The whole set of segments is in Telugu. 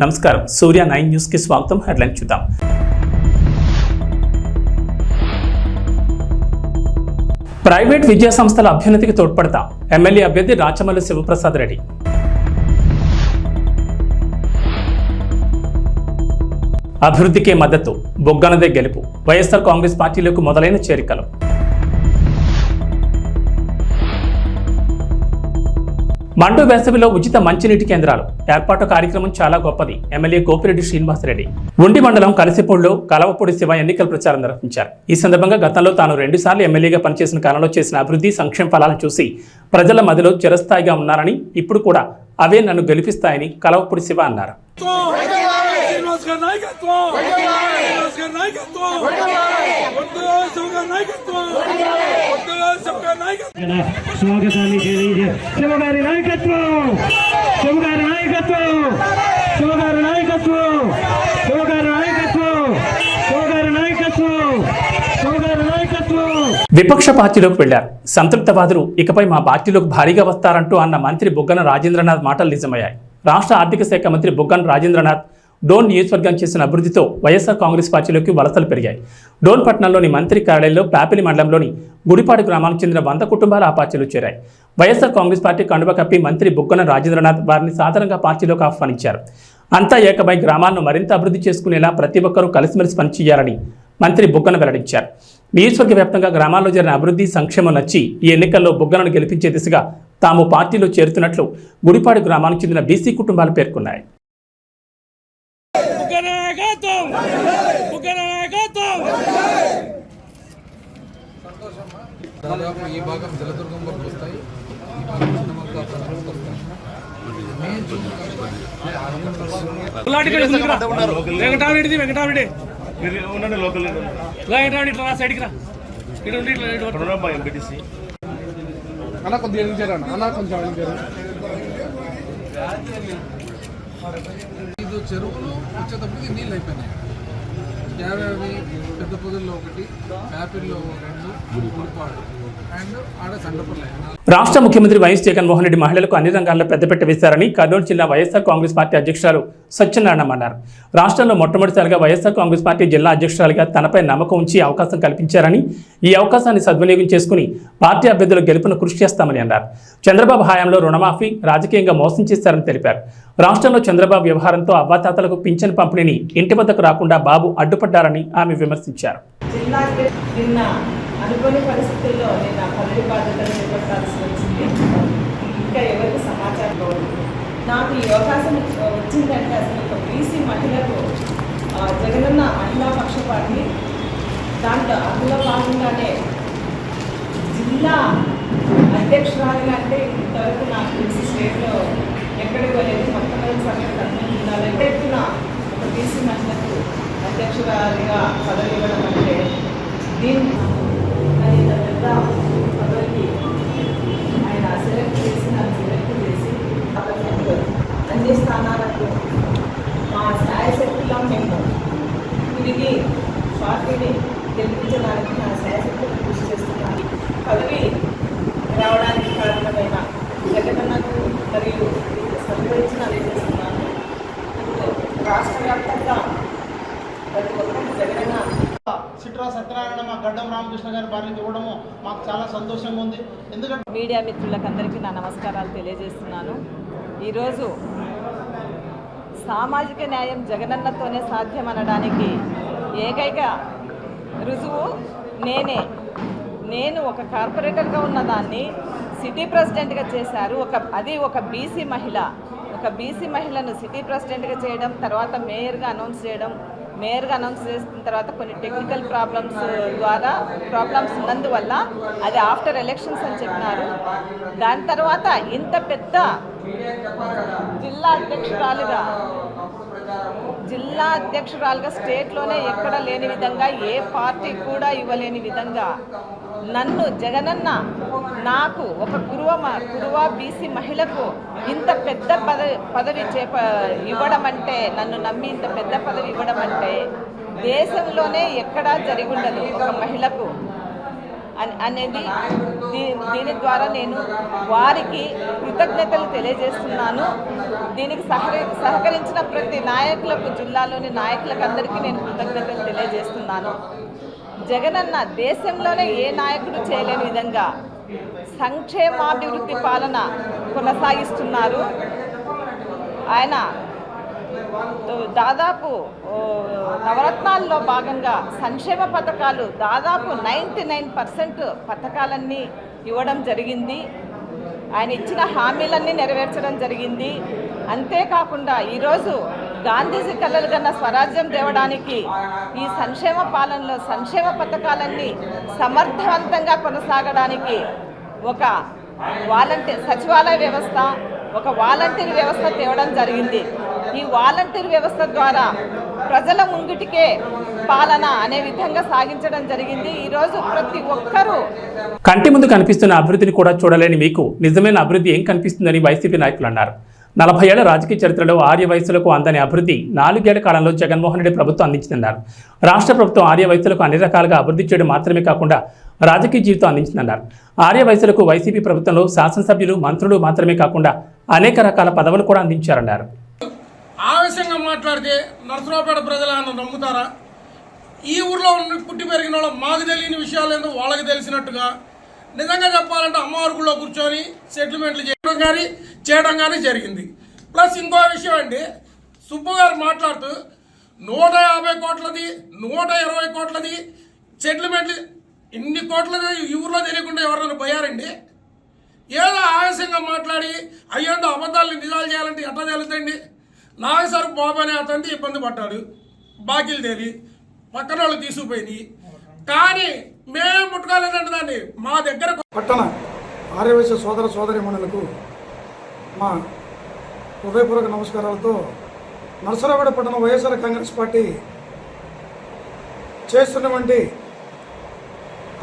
నమస్కారం సూర్య 9 న్యూస్ కి స్వాగతం. హెడ్లైన్ చూద్దాం. ప్రైవేట్ విద్యా సంస్థల అభ్యున్నతికి తోడ్పడతా ఎమ్మెల్యే అభ్యర్థి రాచమల్లు శివప్రసాద్ రెడ్డి. అభివృద్ధికే మద్దతు, బొగ్గనదే గెలుపు. వైఎస్ఆర్ కాంగ్రెస్ పార్టీలకు మొదలైన చేరికలు. మండు వేసవిలో ఉచిత మంచినీటి కేంద్రాలు ఏర్పాటు కార్యక్రమం చాలా గొప్పది. ఎమ్మెల్యే గోపిరెడ్డి శ్రీనివాసరెడ్డి. ఉండి మండలం కలిసిపూడిలో కలవపూడి శివ ఎన్నికల ప్రచారం నిర్వహించారు. ఈ సందర్భంగా గతంలో తాను 2 సార్లు ఎమ్మెల్యేగా పనిచేసిన కాలంలో చేసిన అభివృద్ధి సంక్షేమ ఫలాలను చూసి ప్రజల మధ్యలో చిరస్థాయిగా ఉన్నారని, ఇప్పుడు కూడా అవే నన్ను గెలిపిస్తాయని కలవపూడి శివ అన్నారు. స్వాగతాన్ని శివగారి నాయకత్వం, శివగారి నాయకత్వం, శివగారి నాయకత్వం, శివగారి నాయకత్వం, శివగారి నాయకత్వం, శివగారి నాయకత్వం. విపక్ష పార్టీలోకి వెళ్లారు సంతృప్తవాదులు. ఇకపై మా పార్టీలోకి భారీగా వస్తారంటూ అన్న మంత్రి బుగ్గన రాజేంద్రనాథ్ మాటలు నిజమయ్యాయి. రాష్ట్ర ఆర్థిక శాఖ మంత్రి బుగ్గన రాజేంద్రనాథ్ డోన్ నియోజకవర్గం చేసిన అభివృద్ధితో వైఎస్ఆర్ కాంగ్రెస్ పార్టీలోకి వలసలు పెరిగాయి. డోన్ పట్టణంలోని మంత్రి కార్యాలయంలో ప్యాపిలి మండలంలోని గుడిపాడు గ్రామానికి చెందిన 100 కుటుంబాలు ఆ పార్టీలో చేరాయి. వైఎస్ఆర్ కాంగ్రెస్ పార్టీ కండువ కప్పి మంత్రి బుగ్గన రాజేంద్రనాథ్ వారిని సాధారణంగా పార్టీలోకి ఆహ్వానించారు. అంతా ఏకమై గ్రామాలను మరింత అభివృద్ధి చేసుకునేలా ప్రతి ఒక్కరూ కలిసిమెలిసి పనిచేయాలని మంత్రి బుగ్గన వెల్లడించారు. నియోజకవర్గ వ్యాప్తంగా గ్రామాల్లో జరిగిన అభివృద్ధి సంక్షేమం నచ్చి ఈ ఎన్నికల్లో బుగ్గనను గెలిపించే దిశగా తాము పార్టీలో చేరుతున్నట్లు గుడిపాడు గ్రామానికి చెందిన బీసీ కుటుంబాలు పేర్కొన్నాయి. దాదాపు ఈ భాగం జలదుర్గం వరకు వస్తాయి, ఈ భాగం చిన్నమంతా ప్రజలకు వస్తాయి. ఇది చెరువులు వచ్చేటప్పటికి నీళ్ళు అయిపోయినాయి. యాభై పెద్ద పొదుల్లో 1, యాపిల్లో 2, గుడిపాడు అండ్ ఆడ సండపల్లి. రాష్ట్ర ముఖ్యమంత్రి వైఎస్ జగన్మోహన్ రెడ్డి మహిళలకు అన్ని రంగాల్లో పెద్దపీట వేశారని కర్నూలు జిల్లా వైఎస్ఆర్ కాంగ్రెస్ పార్టీ అధ్యక్షురాలు సత్యనారాయణ అన్నారు. రాష్ట్రంలో మొట్టమొదటిసారిగా వైఎస్ఆర్ కాంగ్రెస్ పార్టీ జిల్లా అధ్యక్షురాలుగా తనపై నమ్మకం ఉంచి అవకాశం కల్పించారని, ఈ అవకాశాన్ని సద్వినియోగం చేసుకుని పార్టీ అభ్యర్థుల గెలుపును కృషి చేస్తామని అన్నారు. చంద్రబాబు హయాంలో రుణమాఫీ రాజకీయంగా మోసం చేశారని తెలిపారు. రాష్ట్రంలో చంద్రబాబు వ్యవహారంతో అవ్వాతాతలకు పింఛన్ పంపిణీని ఇంటి వద్దకు రాకుండా బాబు అడ్డుపడ్డారని ఆమె విమర్శించారు. అనుకోని పరిస్థితుల్లో నేను ఆ పదవి బాధ్యతలు చేపట్టాల్సి వచ్చింది. ఇంకా ఎవరికి సమాచారం పోదు. నాకు ఈ అవకాశం వచ్చిందంటే అసలు ఒక బీసీ మహిళకు జగనన్న మహిళా పక్షపాటి, దాంట్లో అందులో భాగంగానే జిల్లా అధ్యక్షురాలుగా అంటే ఇంతవరకు నాకు తెలిసి స్టేట్లో ఎక్కడికి వెళ్ళేది. మొట్టమొదటిసారిగా కర్నూలు జిల్లాలో ఎక్కడెత్తున ఒక బీసీ మహిళకు అధ్యక్షురాలిగా పదవి ఇవ్వడం అంటే దీన్ని ఇంత పెద్ద పదవికి ఆయన సెలెక్ట్ చేసి నన్ను సెలెక్ట్ చేసి అన్ని స్థానాలకు మా శాయశక్తిలో మేము తిరిగి పార్టీని గెలిపించడానికి నా శాయశక్తిని కృషి చేస్తున్నాను. పదవి రావడానికి కారణమైన జగనన్నకు మరియు సంబంధించిన చేస్తున్నాను. రాష్ట్ర వ్యాప్తంగా ప్రతి ఒక్కరికి జగనన్న సిట్రా సత్యనారాయణ మా గడ్డం రామకృష్ణ గారి భార్యకి ఇవ్వడము మాకు చాలా సంతోషంగా ఉంది. ఎందుకంటే మీడియా మిత్రులకందరికీ నా నమస్కారాలు తెలియజేస్తున్నాను. ఈరోజు సామాజిక న్యాయం జగనన్నతోనే సాధ్యమనడానికి ఏకైక రుజువు నేను ఒక కార్పొరేటర్గా ఉన్నదాన్ని సిటీ ప్రెసిడెంట్గా చేశారు. అది ఒక బీసీ మహిళను సిటీ ప్రెసిడెంట్గా చేయడం, తర్వాత మేయర్గా అనౌన్స్ చేసిన తర్వాత కొన్ని టెక్నికల్ ప్రాబ్లమ్స్ ఉన్నందువల్ల అది ఆఫ్టర్ ఎలక్షన్స్ అని చెప్పినారు. దాని తర్వాత ఇంత పెద్ద జిల్లా అధ్యక్షురాలుగా స్టేట్లోనే ఎక్కడ లేని విధంగా, ఏ పార్టీ కూడా ఇవ్వలేని విధంగా నన్ను జగనన్న నాకు ఒక కురువ బీసీ మహిళకు ఇంత పెద్ద పదవి ఇవ్వడం అంటే, నన్ను నమ్మి ఇంత పెద్ద పదవి ఇవ్వడం అంటే దేశంలోనే ఎక్కడా జరిగి ఉండదు. ఒక మహిళకు అనేది దీని ద్వారా నేను వారికి కృతజ్ఞతలు తెలియజేస్తున్నాను. దీనికి సహకరించిన ప్రతి నాయకులకు, జిల్లాలోని నాయకులకు అందరికీ నేను కృతజ్ఞతలు తెలియజేస్తున్నాను. జగనన్న దేశంలోనే ఏ నాయకుడు చేయలేని విధంగా సంక్షేమాభివృద్ధి పాలన కొనసాగిస్తున్నారు. ఆయన దాదాపు నవరత్నాల్లో భాగంగా సంక్షేమ పథకాలు దాదాపు 99% పథకాలన్నీ ఇవ్వడం జరిగింది. ఆయన ఇచ్చిన హామీలన్నీ నెరవేర్చడం జరిగింది. అంతేకాకుండా ఈరోజు గాంధీజీ కలలు కన్న స్వరాజ్యం తేవడానికి ఈ సంక్షేమ పాలనలో సంక్షేమ పథకాలన్నీ సమర్థవంతంగా కొనసాగడానికి ఒక సచివాలయ వ్యవస్థ, ఒక వాలంటీర్ వ్యవస్థ తేవడం జరిగింది. ఈ వాలంటీర్ వ్యవస్థ ద్వారా ప్రజల ముంగిటికే పాలన అనే విధంగా సాగించడం జరిగింది. ఈరోజు ప్రతి ఒక్కరూ కంటి ముందు కనిపిస్తున్న అభివృద్ధిని కూడా చూడలేని మీకు నిజమైన అభివృద్ధి ఏం కనిపిస్తుందని వైసీపీ నాయకులు అన్నారు. 40 ఏళ్ల రాజకీయ చరిత్రలో ఆర్య వయసులకు అందని అభివృద్ధి 4 ఏళ్ల కాలంలో జగన్మోహన్ రెడ్డి ప్రభుత్వం అందించిందన్నారు. రాష్ట్ర ప్రభుత్వం ఆర్య వయసులకు అన్ని రకాలుగా అభివృద్ధి చేయడం మాత్రమే కాకుండా రాజకీయ జీవితం అందించిందన్నారు. ఆర్య వయసులకు వైసీపీ ప్రభుత్వంలో శాసనసభ్యులు, మంత్రులు మాత్రమే కాకుండా అనేక రకాల పదవులు కూడా అందించారన్నారు. ఆవేశంగా మాట్లాడితే నరసరావుపేట ప్రజలను నమ్ముతారా? ఈ ఊర్లో పుట్టి పెరిగిన వాళ్ళు మాకు తెలియని విషయాలు ఏందో వాళ్ళకి తెలిసినట్టుగా నిజంగా చెప్పాలంటే అమ్మవారి గుళ్ళో కూర్చొని సెటిల్మెంట్లు చేయడం కానీ జరిగింది. ప్లస్ ఇంకో విషయం అండి, సుబ్బు గారు మాట్లాడుతూ 150 కోట్లది 120 కోట్లది సెటిల్మెంట్లు, ఇన్ని కోట్లది ఈ ఊర్లో తెలియకుండా ఎవరైనా పోయారండి? ఏదో ఆవేశంగా మాట్లాడి అయ్యేందో అబద్ధాలని నిజాలు చేయాలంటే ఎట్లా తెలుస్తాయండి? నాగేశ్వర బాబు అనే అతన్ని ఇబ్బంది పడ్డాడు, బాకీలు తేలి పక్కన వాళ్ళు తీసుకుపోయింది. కానీ మేము ముట్టుకోలేదండి దాన్ని. మా దగ్గర పట్టణ ఆర్యవైశ్య సోదర సోదరీమణులకు మా హృదయపూర్వక నమస్కారాలతో నరసరావుపేట పట్టణ వైఎస్ఆర్ కాంగ్రెస్ పార్టీ చేస్తున్నటువంటి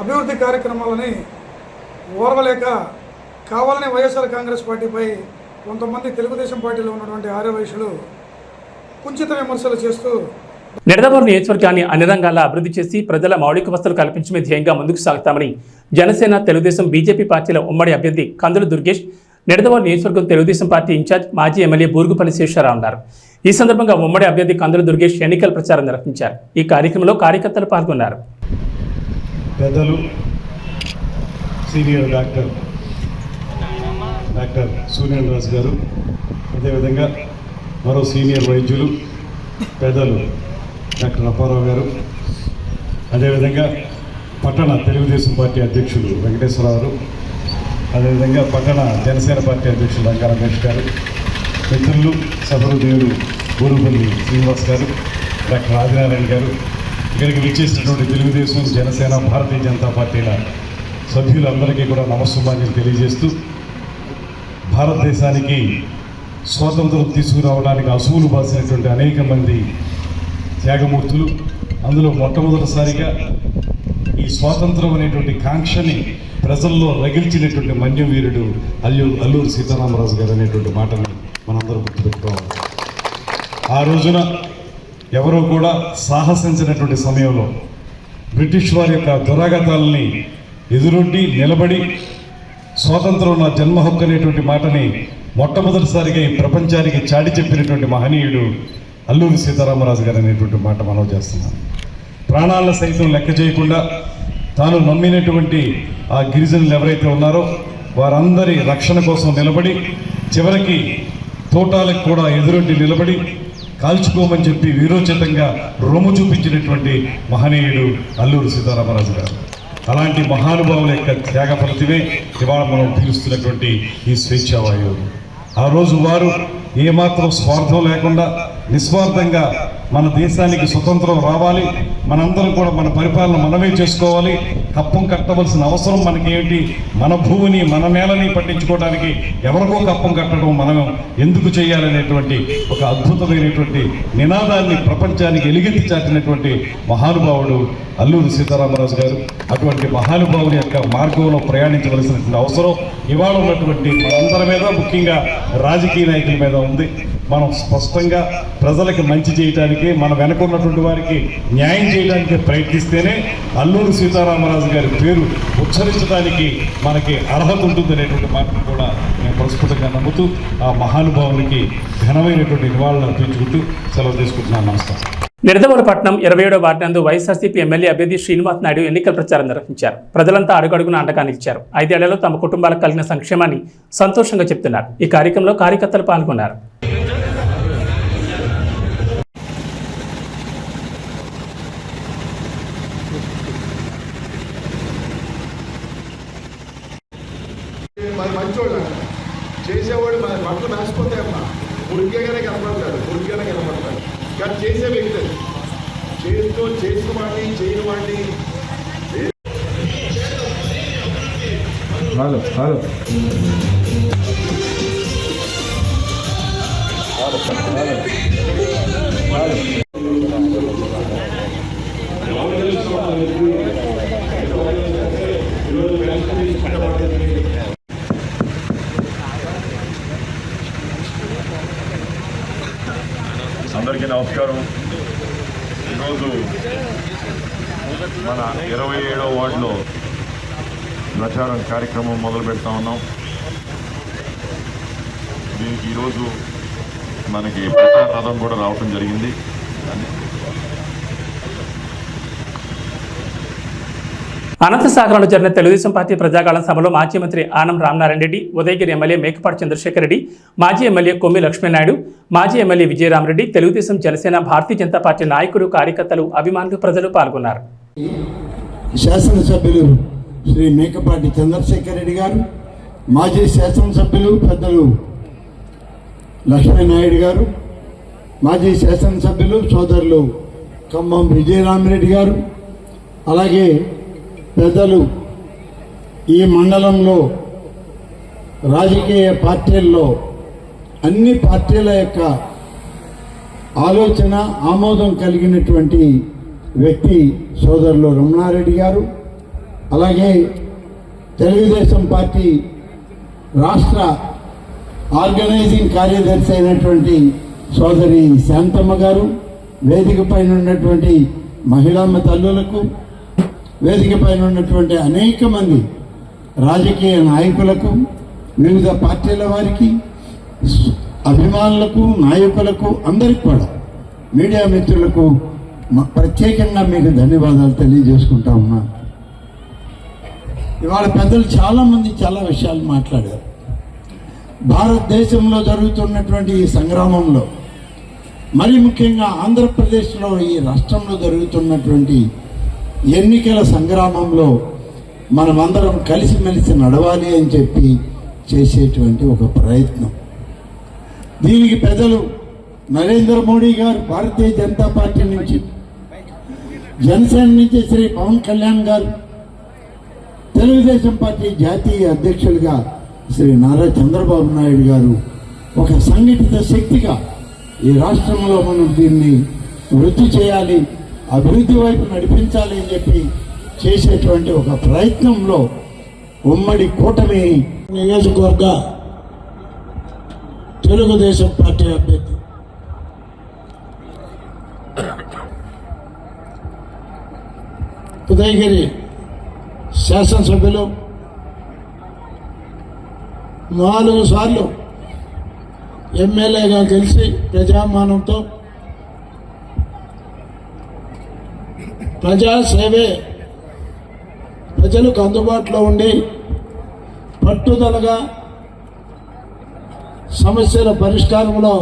అభివృద్ధి కార్యక్రమాలని ఓర్వలేక కావాలని వైఎస్ఆర్ కాంగ్రెస్ పార్టీపై కొంతమంది తెలుగుదేశం పార్టీలో ఉన్నటువంటి ఆర్యవైశ్యులు కుంచిత విమర్శలు చేస్తూ నిడదవోలు నియోజకవర్గాన్ని అన్ని రంగాల్లో అభివృద్ధి చేసి ప్రజల మౌలిక వసతులు కల్పించడమే ధ్యేయంగా ముందుకు సాగుతామని జనసేన, తెలుగుదేశం, బీజేపీ పార్టీల ఉమ్మడి అభ్యర్థి కందుల దుర్గేష్, నిడదవోలు నియోజకవర్గం తెలుగుదేశం పార్టీ ఇన్ఛార్జ్ మాజీ ఎమ్మెల్యే బూరుగుపల్లి శేషారావు అన్నారు. ఈ సందర్భంగా ఉమ్మడి అభ్యర్థి కందుల దుర్గేష్ ఎన్నికల ప్రచారం నిర్వహించారు. ఈ కార్యక్రమంలో కార్యకర్తలు పాల్గొన్నారు. పెద్దలు సీనియర్ డాక్టర్ సూర్యరాజు గారు, అదేవిధంగా మరో సీనియర్ వైద్యులు పెద్దలు డాక్టర్ అప్పారావు గారు, అదేవిధంగా పట్టణ తెలుగుదేశం పార్టీ అధ్యక్షులు వెంకటేశ్వరరావు, అదేవిధంగా పట్టణ జనసేన పార్టీ అధ్యక్షులు రంగా రమేష్ గారు, మిత్రులు సహృదయులు బూరుగుపల్లి శ్రీనివాస్ గారు, డాక్టర్ ఆదినారాయణ గారు, ఇక్కడికి విచ్చేసినటువంటి తెలుగుదేశం, జనసేన, భారతీయ జనతా పార్టీల సభ్యులందరికీ కూడా నమస్సుమాన్యం తెలియజేస్తూ, భారతదేశానికి స్వాతంత్రం తీసుకురావడానికి అసూలు బాసినటువంటి అనేక మంది త్యాగమూర్తులు, అందులో మొట్టమొదటిసారిగా ఈ స్వాతంత్రం అనేటువంటి కాంక్షని ప్రజల్లో రగిల్చినటువంటి మన్యం వీరుడు అల్లూరి సీతారామరాజు గారు అనేటువంటి మాటని మనందరూ గుర్తుపెట్టుకోవాలి. ఆ రోజున ఎవరో కూడా సాహసించినటువంటి సమయంలో బ్రిటిష్ వారి యొక్క దురాగతాలని ఎదురొడ్డి నిలబడి స్వాతంత్రం నా జన్మ హక్కు అనేటువంటి మాటని మొట్టమొదటిసారిగా ఈ ప్రపంచానికి చాటి చెప్పినటువంటి మహనీయుడు అల్లూరి సీతారామరాజు గారు అనేటువంటి మాట మనం చేస్తున్నాం. ప్రాణాలను సైతం లెక్క చేయకుండా తాను నమ్మినటువంటి ఆ గిరిజనులు ఎవరైతే ఉన్నారో వారందరి రక్షణ కోసం నిలబడి చివరికి తోటాలకు కూడా ఎదురొడ్డి నిలబడి కాల్చుకోమని చెప్పి వీరోచితంగా రొమ్ము చూపించినటువంటి మహనీయుడు అల్లూరి సీతారామరాజు గారు. అలాంటి మహానుభావుల యొక్క త్యాగ ఫలితమే ఇవాళ మనం పీలుస్తున్నటువంటి ఈ స్వేచ్ఛావాయువు. ఆ రోజు వారు ఏమాత్రం స్వార్థం లేకుండా నిస్వార్థంగా మన దేశానికి స్వతంత్రం రావాలి, మనందరం కూడా మన పరిపాలన మనమే చేసుకోవాలి, కప్పం కట్టవలసిన అవసరం మనకేంటి, మన భూమిని మన నేలని పట్టించుకోవడానికి ఎవరికో కప్పం కట్టడం మనం ఎందుకు చేయాలనేటువంటి ఒక అద్భుతమైనటువంటి నినాదాన్ని ప్రపంచానికి ఎలుగెత్తి చాటినటువంటి మహానుభావుడు అల్లూరి సీతారామరాజు గారు. అటువంటి మహానుభావుని యొక్క మార్గంలో ప్రయాణించవలసినటువంటి అవసరం ఇవాళ ఉన్నటువంటి మనందరి మీద, ముఖ్యంగా రాజకీయ నాయకుల మీద ఉంది. మనం స్పష్టంగా ప్రజలకి మంచి చేయడానికి, మన వెనక ఉన్నటువంటి వారికి న్యాయం చేయడానికి ప్రయత్నిస్తేనే అల్లూరి సీతారామరాజు శ్రీనివాస్ గారి పేరు ఉచ్చరించడానికి మనకి అర్హత ఉంటుందనేటువంటి మాటను కూడా నేను ప్రస్ఫుటంగా నమ్ముతూ ఆ మహానుభావునికి ఘనమైనటువంటి నివాళులు అర్పించుకుంటూ సెలవు తీసుకుంటున్నాను. నమస్కారం. నిడదవోలుపట్నం 27వ వార్డు నందు వైఎస్ఆర్సీపీ ఎమ్మెల్యే అభ్యర్థి శ్రీనివాస్ నాయుడు ఎన్నికల ప్రచారం నిర్వహించారు. ప్రజలంతా అడుగడుగున అండగా నిలిచారు. 5 ఏళ్లలో తమ కుటుంబాలకు కలిగిన సంక్షేమాన్ని సంతోషంగా చెప్తున్నారు. ఈ కార్యక్రమంలో కార్యకర్తలు పాల్గొన్నారు. మంచోడు చేసేవాడు మన పట్ల నాసిపోతాయమ్మా. ఉడికేగానే కనపడతాడు, కానీ చేసే వ్యక్తి చేసిన వాడిని చేయని వాడిని అందరికీ నమస్కారం. ఈరోజు మన 27వ వార్డులో ప్రచారం కార్యక్రమం మొదలు పెడతా ఉన్నాం. దీనికి ఈరోజు మనకి ప్రచార రథం కూడా రావటం జరిగింది. అనంతసాగరంలో జరిగిన తెలుగుదేశం పార్టీ ప్రజాగాళం సభలో మాజీ మంత్రి ఆనం రామనారాయణ రెడ్డి, ఉదయగిరి ఎమ్మెల్యే మేకపాటి చంద్రశేఖర్ రెడ్డి, మాజీ ఎమ్మెల్యే కొమ్మి లక్ష్మీనాయుడు, మాజీ ఎమ్మెల్యే విజయరామరెడ్డి, తెలుగుదేశం, జనసేన, భారతీయ జనతా పార్టీ నాయకులు, కార్యకర్తలు, అభిమానులు, ప్రజలు పాల్గొన్నారు. శాసనసభ్యులు శ్రీ మేకపాటి చంద్రశేఖర్ రెడ్డి గారు, మాజీ శాసనసభ్యులు పెద్దలు లక్ష్మీనాయుడు గారు, మాజీ శాసనసభ్యులు సోదరులు ఖమ్మం విజయరామరెడ్డి గారు, అలాగే పెద్దలు ఈ మండలంలో రాజకీయ పార్టీల్లో అన్ని పార్టీల యొక్క ఆలోచన ఆమోదం కలిగినటువంటి వ్యక్తి సోదరులు రమణారెడ్డి గారు, అలాగే తెలుగుదేశం పార్టీ రాష్ట్ర ఆర్గనైజింగ్ కార్యదర్శి అయినటువంటి సోదరి శాంతమ్మ గారు, వేదిక పైన ఉన్నటువంటి మహిళామ్మ తల్లులకు, వేదిక పైన ఉన్నటువంటి అనేక మంది రాజకీయ నాయకులకు, వివిధ పార్టీల వారికి, అభిమానులకు, నాయకులకు, అందరికి కూడా మీడియా మిత్రులకు ప్రత్యేకంగా మీకు ధన్యవాదాలు తెలియజేసుకుంటా ఉన్నాను. ఇవాళ పెద్దలు చాలామంది చాలా విషయాలు మాట్లాడారు. భారతదేశంలో జరుగుతున్నటువంటి ఈ సంగ్రామంలో, మరి ముఖ్యంగా ఆంధ్రప్రదేశ్లో ఈ రాష్ట్రంలో జరుగుతున్నటువంటి ఎన్నికల సంగ్రామంలో మనమందరం కలిసిమెలిసి నడవాలి అని చెప్పి చేసేటువంటి ఒక ప్రయత్నం. దీనికి పెద్దలు నరేంద్ర మోడీ గారు భారతీయ జనతా పార్టీ నుంచి, జనసేన నుంచి శ్రీ పవన్ కళ్యాణ్ గారు, తెలుగుదేశం పార్టీ జాతీయ అధ్యక్షులుగా శ్రీ నారా చంద్రబాబు నాయుడు గారు ఒక సంఘటిత శక్తిగా ఈ రాష్ట్రంలో మనం దీన్ని వృద్ధి చేయాలి, అభివృద్ధి వైపు నడిపించాలి అని చెప్పి చేసేటువంటి ఒక ప్రయత్నంలో ఉమ్మడి కూటమి నియోజకవర్గ తెలుగుదేశం పార్టీ అభ్యర్థి ఉదయగిరి శాసనసభ్యులు 4 సార్లు ఎమ్మెల్యేగా గెలిచి ప్రజామానంతో ప్రజాసేవే ప్రజలకు అందుబాటులో ఉండి పట్టుదలగా సమస్యల పరిష్కారంలో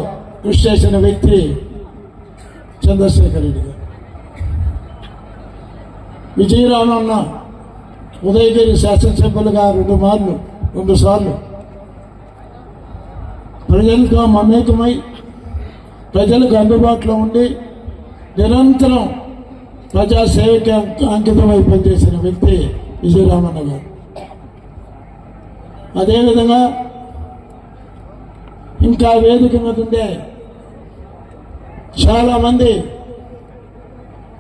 కృషి చేసిన వ్యక్తి చంద్రశేఖర్ రెడ్డి గారు. విజయరామన్న ఉదయగిరి శాసనసభ్యులుగా 2 సార్లు ప్రజలతో మమేకమై ప్రజలకు అందుబాటులో ఉండి నిరంతరం ప్రజాసేవకి అంకితమై పనిచేసిన వ్యక్తి విజయరామన్న గారు. అదేవిధంగా ఇంకా వేదిక మీద ఉండే చాలామంది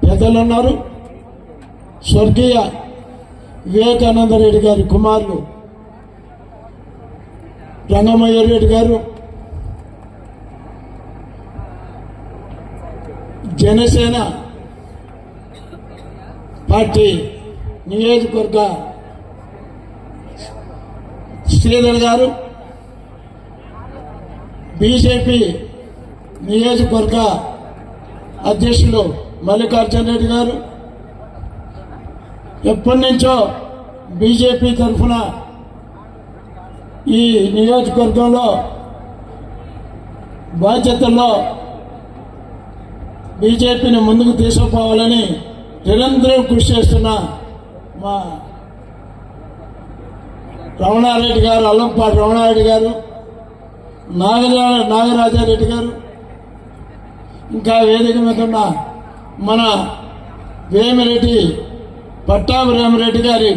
పెద్దలు ఉన్నారు. స్వర్గీయ వివేకానంద రెడ్డి గారి కుమారులు రంగమయ్య రెడ్డి గారు, జనసేన పార్టీ నియోజకవర్గ శ్రీధర్ గారు, బీజేపీ నియోజకవర్గ అధ్యక్షులు మల్లికార్జున రెడ్డి గారు, ఎప్పటి నుంచో బీజేపీ తరఫున ఈ నియోజకవర్గంలో బాధ్యతల్లో బీజేపీని ముందుకు తీసుకుపోవాలని నిరంతరం కృషి చేస్తున్న మా రమణారెడ్డి గారు, అల్లంపాటి రమణారెడ్డి గారు, నాగరాజారెడ్డి గారు, ఇంకా వేదిక మీద ఉన్న మన వేమిరెడ్డి పట్టాభిరామరెడ్డి గారి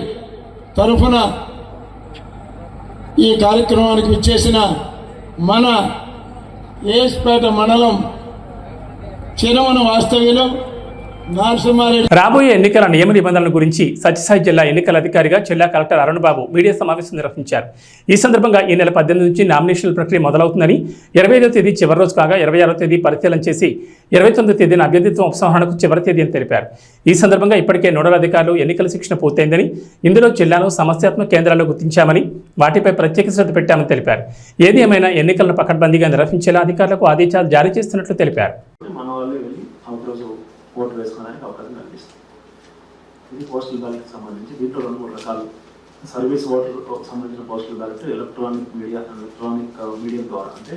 తరఫున ఈ కార్యక్రమానికి విచ్చేసిన మన ఏస్పేట మండలం చిరమన వాస్తవ్యులు నరసింహారెడ్డి. రాబోయే ఎన్నికల నియమ నిబంధనల గురించి సత్యసాయి జిల్లా ఎన్నికల అధికారిగా జిల్లా కలెక్టర్ అరుణ్ బాబు మీడియా సమావేశం నిర్వహించారు. ఈ సందర్భంగా ఈ నెల 18 నుంచి నామినేషన్ల ప్రక్రియ మొదలవుతుందని, 25వ తేదీ చివరి రోజు కాగా 26వ తేదీ పరిశీలన చేసి 29వ తేదీన అభ్యర్థిత్వం ఉపసంహరణకు చివరి తేదీ అని తెలిపారు. ఈ సందర్భంగా ఇప్పటికే నోడల్ అధికారులు ఎన్నికల శిక్షణ పూర్తయిందని, ఇందులో జిల్లాను సమస్యాత్మక కేంద్రాల్లో గుర్తించామని, వాటిపై ప్రత్యేక శ్రద్ధ పెట్టామని తెలిపారు. ఏది ఏమైనా ఎన్నికలను పకడ్బందీగా నిర్వహించేలా అధికారులకు ఆదేశాలు జారీ చేస్తున్నట్లు తెలిపారు. ఓటు వేసుకోవడానికి అవకాశం కల్పిస్తుంది. ఇది పోస్టల్ బ్యాలెట్కి సంబంధించి దీంట్లో 2-3 రకాలు. సర్వీస్ ఓటర్ సంబంధించిన పోస్టల్ బ్యాలెట్ ఎలక్ట్రానిక్ మీడియం ద్వారా, అంటే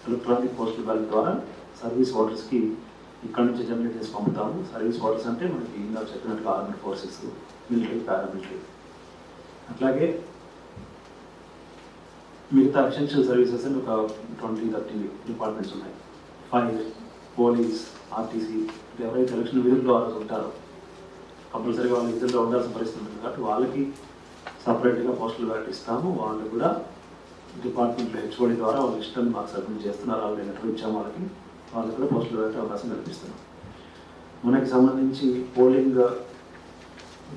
ఎలక్ట్రానిక్ పోస్టల్ బ్యాలెట్ ద్వారా సర్వీస్ ఓటర్స్కి ఇక్కడ నుంచి జనరేట్ చేసి పంపుతాము. సర్వీస్ ఓటర్స్ అంటే మనకి ఇందాక చెప్పినట్టుగా ఆర్మీ ఫోర్సెస్, మిలిటరీ, పారామిలిటరీ. అట్లాగే మిగతా ఎసెన్షియల్ సర్వీసెస్ అని ఒక 20-30 డిపార్ట్మెంట్స్ ఉన్నాయి. ఫైర్, పోలీస్, ఆర్టీసీ, ఎవరైతే ఎలక్షన్ విధుల్లో ఉంటారో కంపల్సరీగా వాళ్ళ విధుల్లో ఉండాల్సిన పరిస్థితి ఉంటుంది కాబట్టి వాళ్ళకి సపరేట్గా పోస్టల్ బ్యాలెట్ ఇస్తాము. వాళ్ళు కూడా డిపార్ట్మెంట్లో హెచ్ఓడి ద్వారా వాళ్ళ ఇష్టాన్ని మాకు సబ్మిట్ చేస్తున్నారు. వాళ్ళు లెటర్ ఇచ్చాము వాళ్ళకి కూడా పోస్టల్ బ్యాలెట్ అవకాశం కల్పిస్తున్నాం. మనకి సంబంధించి పోలింగ్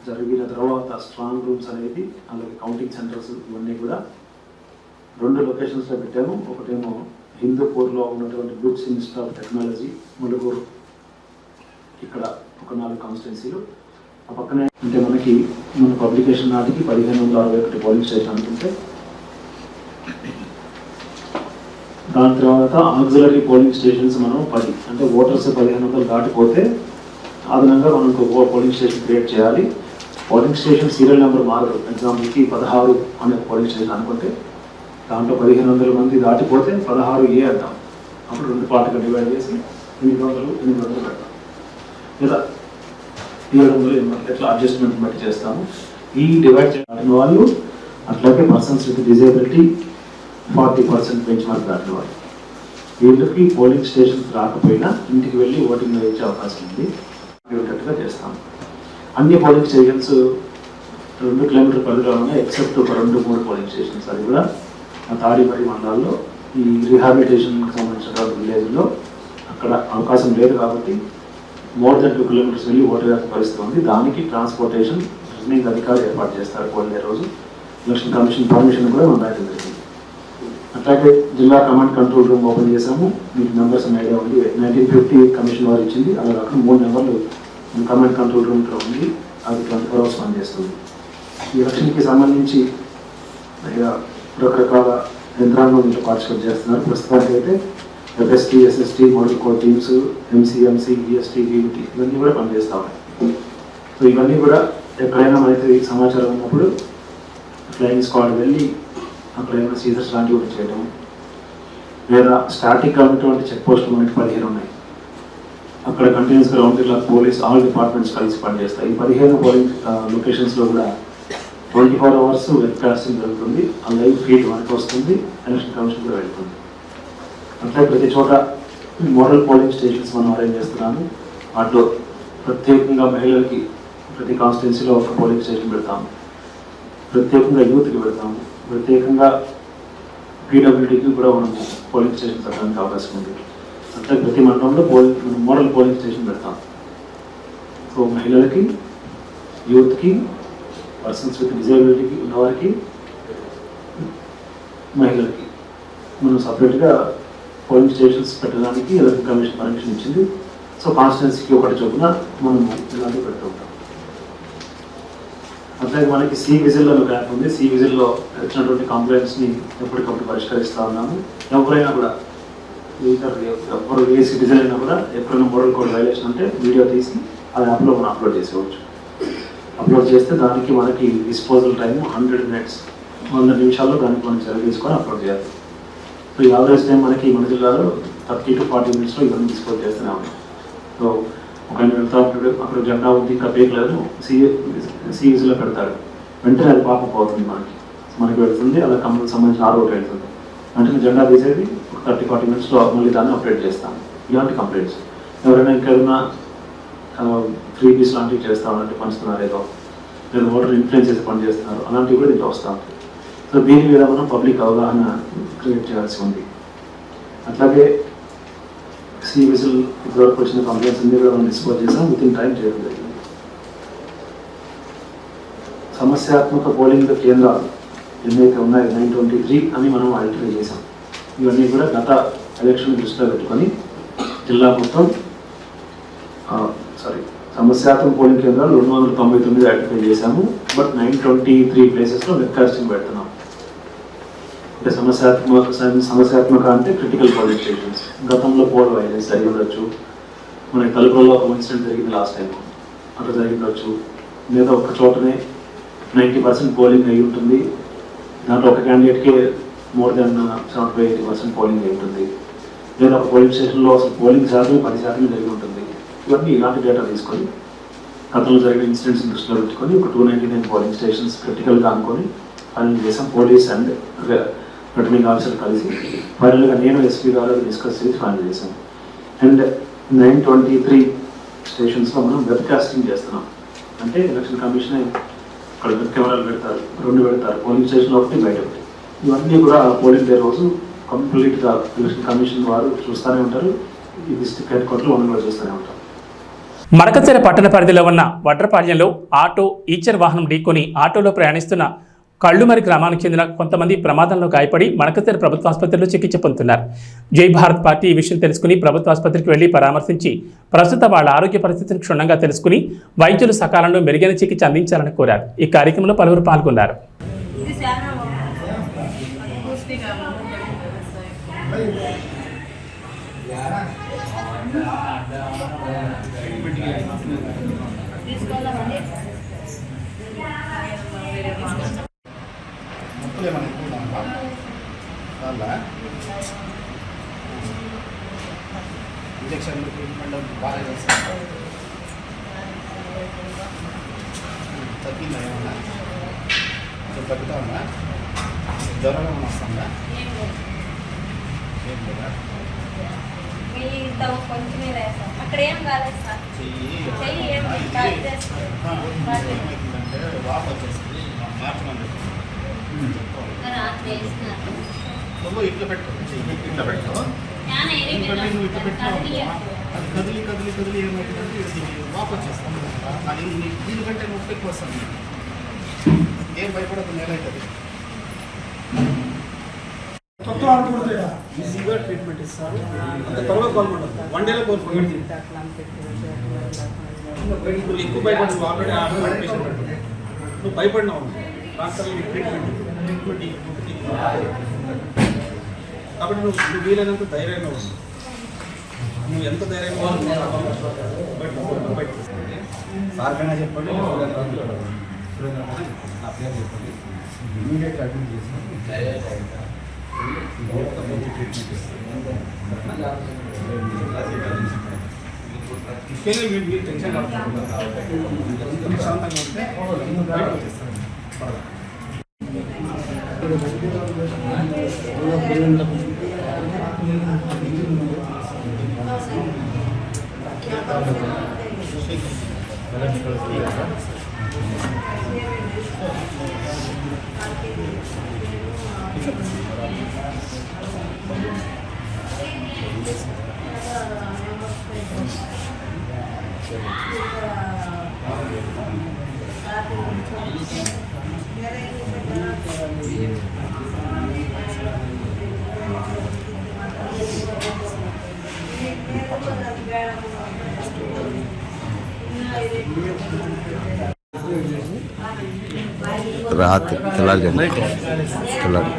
జరిగిన తర్వాత స్ట్రాంగ్ రూమ్స్ అనేది, అలాగే కౌంటింగ్ సెంటర్స్, ఇవన్నీ కూడా 2 లొకేషన్స్లో పెట్టాము. ఒకటేమో హిందూపూర్లో ఉన్నటువంటి గుడ్స్ ఇన్స్టిట్యూట్ ఆఫ్ టెక్నాలజీ, ములుగురు, ఇక్కడ ఒక 4 కాన్స్టిట్యున్సీలు. ఆ పక్కనే అంటే మన పబ్లికేషన్ నాటికి 1561 పోలింగ్ స్టేషన్ అనుకుంటే, దాని తర్వాత ఆక్సిలరీ పోలింగ్ స్టేషన్స్ మనం 10, అంటే ఓటర్స్ 1500 దాటిపోతే అదనంగా మనం పోలింగ్ స్టేషన్ క్రియేట్ చేయాలి. పోలింగ్ స్టేషన్ సీరియల్ నెంబర్ మారదు. ఎగ్జాంపుల్కి 16 అనే పోలింగ్ స్టేషన్ అనుకుంటే దాంట్లో 1500 మంది దాటిపోతే 16A అంటాం. అప్పుడు 2 పార్ట్గా డివైడ్ చేసి 800 పెడతాం, లేదా 700 ఎట్లా అడ్జస్ట్మెంట్ బట్టి చేస్తాము. ఈ డివైడ్ చేయడానికి వాళ్ళు, అట్లాగే persons with disability 40% bench mark దాటిన వాళ్ళు, వీళ్ళకి పోలింగ్ స్టేషన్స్ రాకపోయినా ఇంటికి వెళ్ళి ఓటింగ్ వేయించే అవకాశం ఉంది. ఉండేట్టుగా చేస్తాము. అన్ని పోలింగ్ స్టేషన్స్ 2 కిలోమీటర్ పరిధిలో ఉన్నాయి, ఎక్సెప్ట్ ఒక 2-3 పోలింగ్ స్టేషన్స్. అది కూడా తాడిపల్లి మండలాల్లో ఈ రీహాబిలిటేషన్కి సంబంధించిన విలేజ్లో అక్కడ అవకాశం లేదు కాబట్టి మోర్ దెన్ 2 కిలోమీటర్స్ వెళ్ళి ఓటు వేసే పరిస్థితి ఉంది. దానికి ట్రాన్స్పోర్టేషన్ రిటర్నింగ్ అధికారులు ఏర్పాటు చేస్తారు. పోలింగ్ రోజు ఎలక్షన్ కమిషన్ పర్మిషన్ కూడా మనం రాయడం జరిగింది. అట్లాగే జిల్లా కమాండ్ కంట్రోల్ రూమ్ ఓపెన్ చేశాము. మీకు నెంబర్స్ ఐడియా ఉంది, 1950 కమిషన్ వారు ఇచ్చింది. అలా కాకుండా 3 నెంబర్లు కమాండ్ కంట్రోల్ రూమ్లో ఉంది. అది 24 hours పనిచేస్తుంది. ఈ ఎలక్షన్కి సంబంధించి రకరకాల యంత్రాంగం ఇంట్లో పార్టిసిపేట్ చేస్తున్నారు. ప్రస్తుతానికి అయితే FST, SST, model code teams, MCMC, EST, VBT ఇవన్నీ కూడా పనిచేస్తూ ఉన్నాయి. సో ఇవన్నీ కూడా ఎక్కడైనా మనకి సమాచారం ఉన్నప్పుడు ఫ్లయింగ్ స్క్వాడ్ వెళ్ళి అక్కడ ఏమైనా సీజర్స్ లాంటివి చేయడం, లేదా స్టాటిక్గా ఉన్నటువంటి చెక్ పోస్టులు మనకి 15 ఉన్నాయి. అక్కడ కంటిన్యూస్గా round the clock police, all departments కలిసి పనిచేస్తాయి. ఈ 15 పోలింగ్ లొకేషన్స్లో కూడా 24 hours వెబ్ కాస్టింగ్ జరుగుతుంది. ఆ లైవ్ ఫీడ్ మనకు వస్తుంది, ఎలక్షన్ కమిషన్ కూడా వెళ్తుంది. అట్లా ప్రతి చోట మోడల్ పోలింగ్ స్టేషన్స్ మనం అరేంజ్ చేస్తున్నాము. వాటిలో ప్రత్యేకంగా మహిళలకి ప్రతి కాన్స్టిట్యున్సీలో ఒక పోలింగ్ స్టేషన్ పెడతాము, ప్రత్యేకంగా యూత్కి పెడతాము, ప్రత్యేకంగా పీడబ్ల్యూడీకి కూడా మనం పోలింగ్ స్టేషన్ పెట్టడానికి అవకాశం ఉంది. అట్లా ప్రతి మండలంలో మోడల్ పోలింగ్ స్టేషన్ పెడతాం. సో మహిళలకి, యూత్కి, పర్సన్స్ విత్ డిజేబిలిటీకి ఉన్నవారికి, మహిళలకి మనం సపరేట్గా పోలింగ్ స్టేషన్స్ పెట్టడానికి ఎలక్షన్ కమిషన్ పర్మిషన్ ఇచ్చింది. సో కాన్స్టిట్యున్సీకి ఒకటి చొప్పున మనం ఇలాంటివి పెడుతూ ఉంటాం. అట్లాగే మనకి సి విజిల్లో ఒక యాప్ ఉంది. సి విజిల్లో వచ్చినటువంటి కంప్లైంట్స్ని ఎప్పటికప్పుడు పరిష్కరిస్తూ ఉన్నాము. ఎవరైనా కూడా ఎవరు ఏ సిటిజన్ అయినా కూడా ఎప్పుడైనా మోడల్ కోడ్ వైలేషన్ అంటే వీడియో తీసి ఆ యాప్లో మనం అప్లోడ్ చేసేవచ్చు. అప్లోడ్ చేస్తే దానికి మనకి డిస్పోజల్ టైం 100 minutes, 100 నిమిషాల్లో దానికి మనం చర్య తీసుకొని అప్లోడ్ చేయాలి. సో ఈ యావరేజ్ టైం మనకి మన జిల్లాలో 30 to 40 minutesలో ఇవన్నీ డిస్పోజ్ చేస్తూనే ఉంటాం. సో ఒక ఆయన వెళ్తా ఉంటాడు, అక్కడ జెండా ఉంది ఇంకా పేర్లేదు, సిఈసీలో పెడతాడు, వెంటనే అది పాపం అవుతుంది, మనకి వెళ్తుంది, అలా కంపెనీకి సంబంధించిన ఆర్ఓకి వెళ్తుంది, వెంటనే జెండా తీసేది 30-40 minutesలో మళ్ళీ దాన్ని అప్డేట్ చేస్తాం. ఇలాంటి కంప్లైంట్స్ ఎవరైనా ఇంకేదైనా ఫ్రీ పీస్ లాంటివి చేస్తామంటే పంచుతున్నారు, ఏదో లేదా ఓటర్ ఇన్ఫ్లుయెన్స్ చేసి పని చేస్తున్నారు, అలాంటివి కూడా దీంట్లో వస్తూ ఉంటాయి. సో దీని మీద మనం పబ్లిక్ అవగాహన క్రియేట్ చేయాల్సి ఉంది. అట్లాగే సి విజిల్ ఇప్పటివరకు వచ్చిన కంప్లైంట్స్ అన్ని కూడా మనం డిస్పోజ్ చేసాం, విత్ ఇన్ టైం చేయడం జరిగింది. సమస్యాత్మక పోలింగ్ కేంద్రాలు ఎన్నైతే ఉన్నాయో 923 అని మనం ఐడెంటిఫై చేసాం. ఇవన్నీ కూడా గత ఎలక్షన్ దృష్టిలో పెట్టుకొని జిల్లా మొత్తం సమస్యాత్మక పోలింగ్ కేంద్రాలు 299 ఐడెంటిఫై చేశాము. బట్ 923 ప్లేసెస్లో వెబ్కాస్టింగ్ పెడుతున్నాం. అంటే సమస్యాత్మక అంటే క్రిటికల్ పోలింగ్ స్టేషన్స్. గతంలో పోల్ వైలెన్స్ జరిగి ఉండొచ్చు, మనకి తలుపులలో ఒక ఇన్సిడెంట్ జరిగింది లాస్ట్ టైం, అట్లా జరిగి ఉండొచ్చు. లేదా ఒక చోటనే 90% పోలింగ్ అయి ఉంటుంది, దాంట్లో ఒక క్యాండిడేట్కే మోర్ దెన్ 70-80% పోలింగ్ అయి ఉంటుంది. లేదా ఒక పోలింగ్ స్టేషన్లో అసలు పోలింగ్ శాతం 10% జరిగి ఉంటుంది. ఇవన్నీ ఇలాంటి డేటా తీసుకొని గతంలో జరిగిన ఇన్సిడెంట్స్ దృష్టిలో పెట్టుకొని ఒక 299 పోలింగ్ స్టేషన్స్ క్రిటికల్గా అనుకొని ఫైనల్ చేసాం. పోలీస్ అండ్ రిటర్నింగ్ ఆఫీసర్ కలిసి ఫైనల్గా నేను ఎస్పీ గారు డిస్కస్ చేసి ఫైనల్ చేశాం. అండ్ 923 స్టేషన్స్లో మనం వెబ్కాస్టింగ్ చేస్తున్నాం. అంటే ఎలక్షన్ కమిషన్ అక్కడ వెబ్ కెమెరాలు పెడతారు, 2 పెడతారు, పోలింగ్ స్టేషన్లో ఒకటి, బయట ఒకటి. ఇవన్నీ కూడా పోలింగ్ డే రోజు కంప్లీట్గా ఎలక్షన్ కమిషన్ వారు చూస్తూనే ఉంటారు, ఈ డిస్ట్రిక్ట్ హెడ్ క్వార్టర్లో మనం కూడా చూస్తూనే ఉంటాం. మడకశిర పట్టణ పరిధిలో ఉన్న వడ్రపాళ్యంలో ఆటో ఈచర్ వాహనం ఢీకొని ఆటోలో ప్రయాణిస్తున్న కళ్ళుమరి గ్రామానికి చెందిన కొంతమంది ప్రమాదంలో గాయపడి మడకశిర ప్రభుత్వ ఆసుపత్రిలో చికిత్స పొందుతున్నారు. జై భారత్ పార్టీ ఈ విషయం తెలుసుకుని ప్రభుత్వ ఆసుపత్రికి వెళ్లి పరామర్శించి ప్రస్తుత వాళ్ళ ఆరోగ్య పరిస్థితిని క్షుణ్ణంగా తెలుసుకుని వైద్యులు సకాలంలో మెరుగైన చికిత్స అందించాలని కోరారు. ఈ కార్యక్రమంలో పలువురు పాల్గొన్నారు. ఇంజక్షన్ ట్రీట్మెంట్ బాగా చేస్తాను. తగ్గిందా ఏమన్నా? తగ్గుతా ఉందా? జ్వరం ఏమన్నా వస్తుందా? ఏం లేదా? కొంచెమే వేస్తాం, అక్కడ ఏం కాలేదు సార్. చెయ్యి ఏమైందంటే వాపు వచ్చేసింది, మార్చమని నువ్వు ఇట్లా పెట్టు, ఇట్లా పెట్టు, నువ్వు ఇట్లా పెట్టినావు, అది కదిలి కదిలి కదిలి ఏమవుతుందంటే వాపు వచ్చేస్తాను. అది దీనికంటే నొప్పి ఎక్కువ వస్తుంది. ఏం భయపడదు, నేలవుతుంది. ఈజీగా ట్రీట్మెంట్ ఇస్తారు, అంత త్వరగా కోలుకుంటుంది. 1 dayలో కోలుకుంటుంది. నువ్వు ఎక్కువ భయపడవు, ఆల్రెడీ హార్ట్ పేషెంట్ నువ్వు భయపడినావు, డాక్టర్లు ట్రీట్మెంట్ కాబట్టి నువ్వు వీలైనంత ధైర్యంగా ఉంది. నువ్వు ఎంత ధైర్యంగా బయట సార్కైనా చెప్పండి, నా పేరు చెప్పండి, ఇమీడియట్ అడ్మిట్ చేసి మంచి ట్రీట్మెంట్ ఇస్తాను. మీరు టెన్షన్ ప్రశాంతంగా ఉంటే బయట వచ్చేస్తాను. రాత్రి తెల్లారి తెల్లారి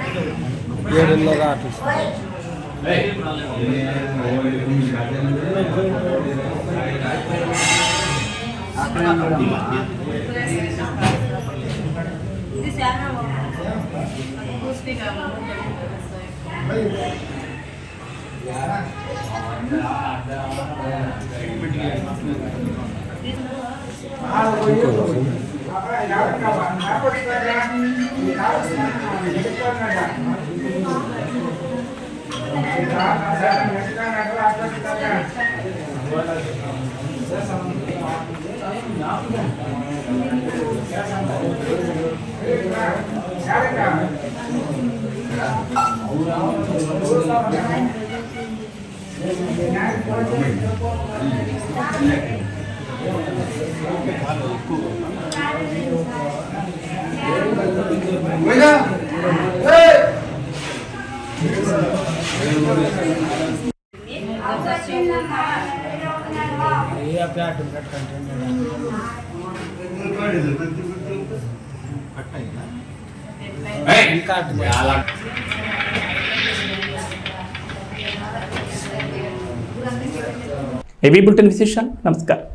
ఏబీ బులెటిన్ విశేషాలు. నమస్కారం.